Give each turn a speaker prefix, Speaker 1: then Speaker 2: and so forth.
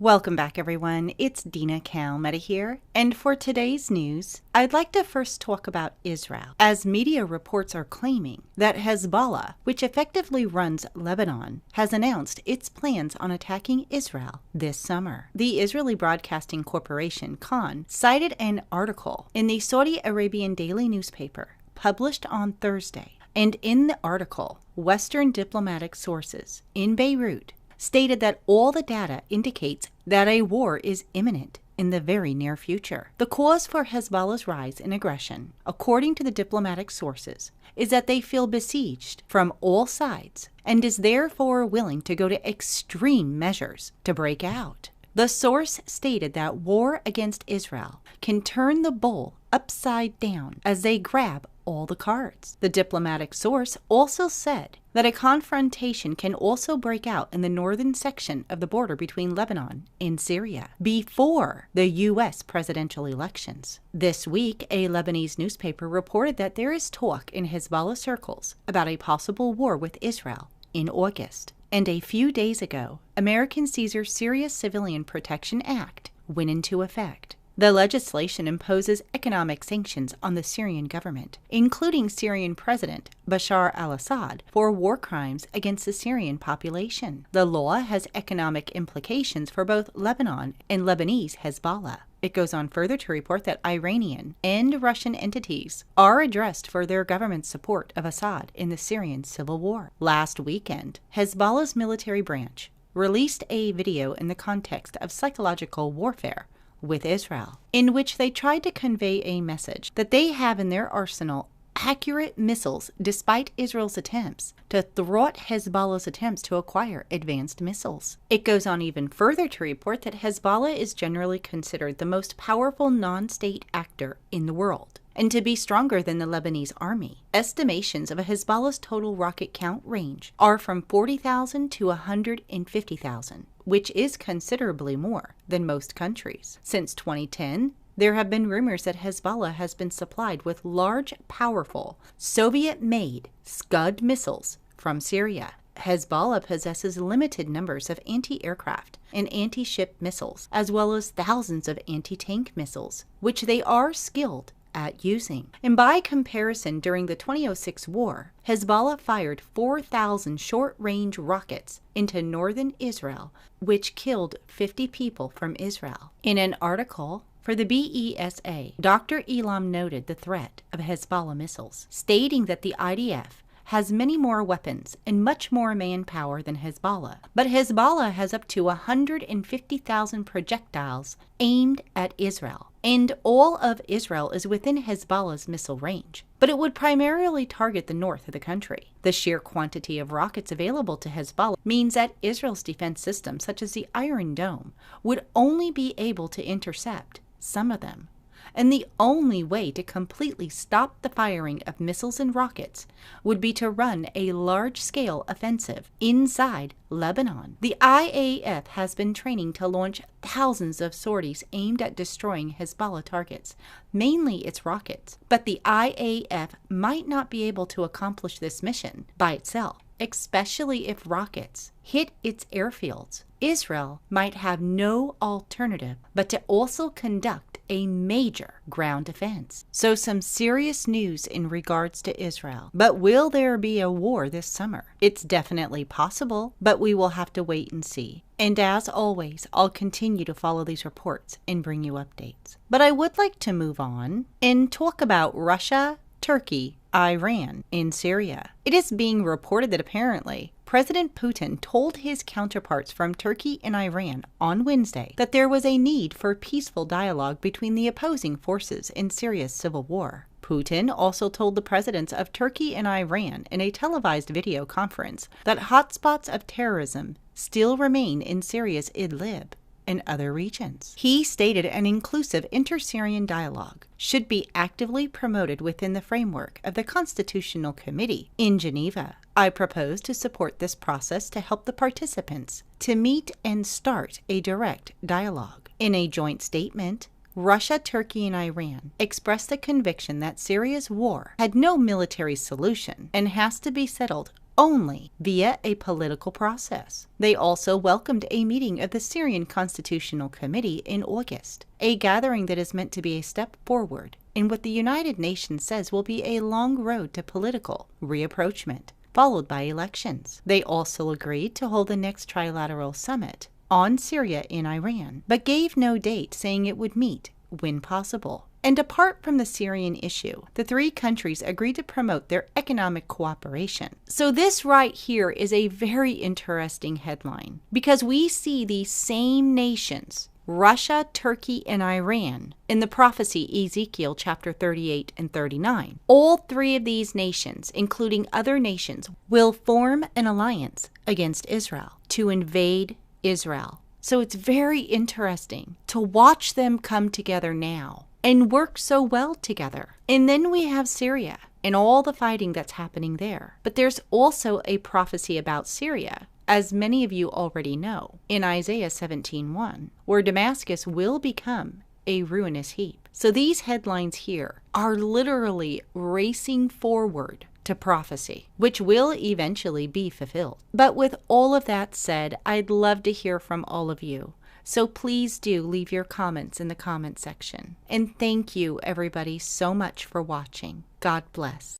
Speaker 1: Welcome back, everyone. It's Dina Kalmeta here, and for today's news, I'd like to first talk about Israel, as media reports are claiming that Hezbollah, which effectively runs Lebanon, has announced its plans on attacking Israel this summer. The Israeli Broadcasting Corporation, Khan, cited an article in the Saudi Arabian daily newspaper published on Thursday, and in the article, Western diplomatic sources in Beirut stated that all the data indicates that a war is imminent in the very near future. The cause for Hezbollah's rise in aggression, according to the diplomatic sources, is that they feel besieged from all sides and is therefore willing to go to extreme measures to break out. The source stated that war against Israel can turn the bowl upside down as they grab all the cards. The diplomatic source also said that a confrontation can also break out in the northern section of the border between Lebanon and Syria before the U.S. presidential elections. This week, a Lebanese newspaper reported that there is talk in Hezbollah circles about a possible war with Israel in August. And a few days ago, American Caesar's Syria Civilian Protection Act went into effect. The legislation imposes economic sanctions on the Syrian government, including Syrian President Bashar al-Assad, for war crimes against the Syrian population. The law has economic implications for both Lebanon and Lebanese Hezbollah. It goes on further to report that Iranian and Russian entities are addressed for their government support of Assad in the Syrian civil war. Last weekend, Hezbollah's military branch released a video in the context of psychological warfare with Israel, in which they tried to convey a message that they have in their arsenal accurate missiles despite Israel's attempts to thwart Hezbollah's attempts to acquire advanced missiles. It goes on even further to report that Hezbollah is generally considered the most powerful non-state actor in the world, and to be stronger than the Lebanese army. Estimations of a Hezbollah's total rocket count range are from 40,000 to 150,000, which is considerably more than most countries. Since 2010, there have been rumors that Hezbollah has been supplied with large, powerful, Soviet-made Scud missiles from Syria. Hezbollah possesses limited numbers of anti-aircraft and anti-ship missiles, as well as thousands of anti-tank missiles, which they are skilled at using. And by comparison, during the 2006 war, Hezbollah fired 4,000 short-range rockets into northern Israel, which killed 50 people from Israel. In an article for the BESA, Dr. Elam noted the threat of Hezbollah missiles, stating that the IDF has many more weapons and much more manpower than Hezbollah, but Hezbollah has up to 150,000 projectiles aimed at Israel, and all of Israel is within Hezbollah's missile range, but it would primarily target the north of the country. The sheer quantity of rockets available to Hezbollah means that Israel's defense systems, such as the Iron Dome, would only be able to intercept some of them. And the only way to completely stop the firing of missiles and rockets would be to run a large-scale offensive inside Lebanon. The IAF has been training to launch thousands of sorties aimed at destroying Hezbollah targets, mainly its rockets. But the IAF might not be able to accomplish this mission by itself, especially if rockets hit its airfields. Israel might have no alternative but to also conduct a major ground defense. So some serious news in regards to Israel. But will there be a war this summer? It's definitely possible, but we will have to wait and see. And as always, I'll continue to follow these reports and bring you updates. But I would like to move on and talk about Russia, Turkey, Iran, and Syria. It is being reported that apparently President Putin told his counterparts from Turkey and Iran on Wednesday that there was a need for peaceful dialogue between the opposing forces in Syria's civil war. Putin also told the presidents of Turkey and Iran in a televised video conference that hotspots of terrorism still remain in Syria's Idlib and other regions. He stated an inclusive inter-Syrian dialogue should be actively promoted within the framework of the Constitutional Committee in Geneva. I propose to support this process to help the participants to meet and start a direct dialogue. In a joint statement, Russia, Turkey, and Iran expressed the conviction that Syria's war had no military solution and has to be settled only via a political process. They also welcomed a meeting of the Syrian Constitutional Committee in August, a gathering that is meant to be a step forward in what the United Nations says will be a long road to political reapproachment, followed by elections. They also agreed to hold the next trilateral summit on Syria in Iran, but gave no date, saying it would meet when possible. And apart from the Syrian issue, the three countries agreed to promote their economic cooperation. So this right here is a very interesting headline, because we see these same nations, Russia, Turkey, and Iran, in the prophecy Ezekiel chapter 38 and 39. All three of these nations, including other nations, will form an alliance against Israel to invade Israel. So it's very interesting to watch them come together now and work so well together. And then we have Syria and all the fighting that's happening there. But there's also a prophecy about Syria, as many of you already know, in Isaiah 17:1, where Damascus will become a ruinous heap. So these headlines here are literally racing forward to prophecy, which will eventually be fulfilled. But with all of that said, I'd love to hear from all of you. So please do leave your comments in the comment section. And thank you, everybody, so much for watching. God bless.